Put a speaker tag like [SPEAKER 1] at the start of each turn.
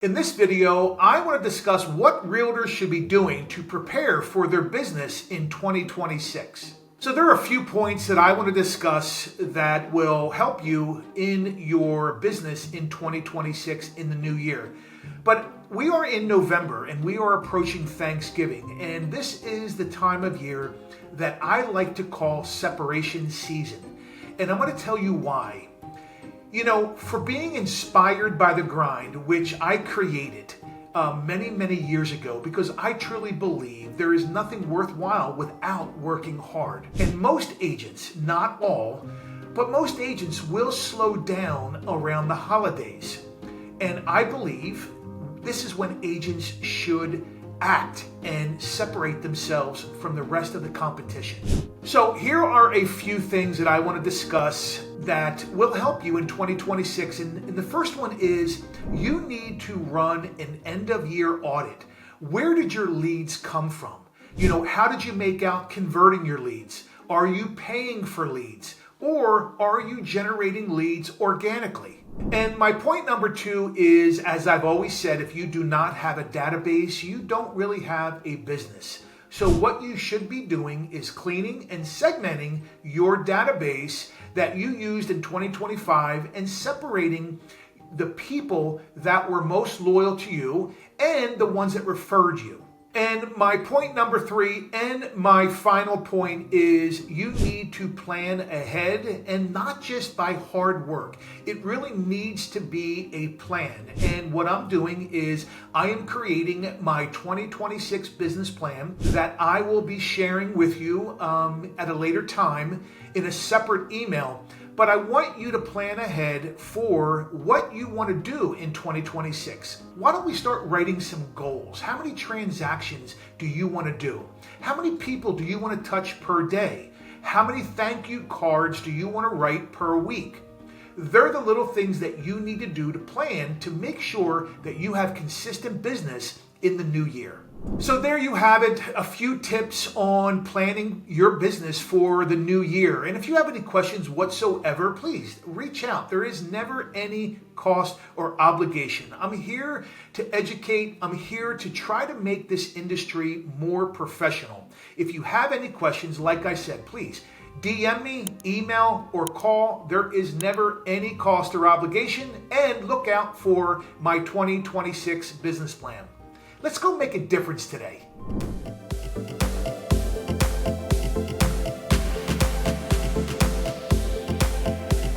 [SPEAKER 1] In this video, I want to discuss what realtors should be doing to prepare for their business in 2026. So there are a few points that I want to discuss that will help you in your business in 2026 in the new year. But we are in November and we are approaching Thanksgiving, and this is the time of year that I like to call separation season. And I'm going to tell you why. You know, for being inspired by the grind, which I created many years ago, because I truly believe there is nothing worthwhile without working hard. And most agents, not all, but most agents will slow down around the holidays. And I believe this is when agents should act and separate themselves from the rest of the competition. So here are a few things that I want to discuss that will help you in 2026. And the first one is you need to run an end of year audit. Where did your leads come from? You know, how did you make out converting your leads? Are you paying for leads? Or are you generating leads organically? And my point number 2 is, as I've always said, if you do not have a database, you don't really have a business. So what you should be doing is cleaning and segmenting your database that you used in 2025 and separating the people that were most loyal to you and the ones that referred you. And my point number 3 and my final point is you need to plan ahead, and not just by hard work. It really needs to be a plan. And what I'm doing is I am creating my 2026 business plan that I will be sharing with you at a later time in a separate email. But I want you to plan ahead for what you want to do in 2026. Why don't we start writing some goals? How many transactions do you want to do? How many people do you want to touch per day? How many thank you cards do you want to write per week? They're the little things that you need to do to plan to make sure that you have consistent business in the new year. So there you have it, a few tips on planning your business for the new year. And if you have any questions whatsoever, please reach out. There is never any cost or obligation. I'm here to educate. I'm here to try to make this industry more professional. If you have any questions, like I said, please DM me, email, or call. There is never any cost or obligation. And look out for my 2026 business plan. Let's go make a difference today.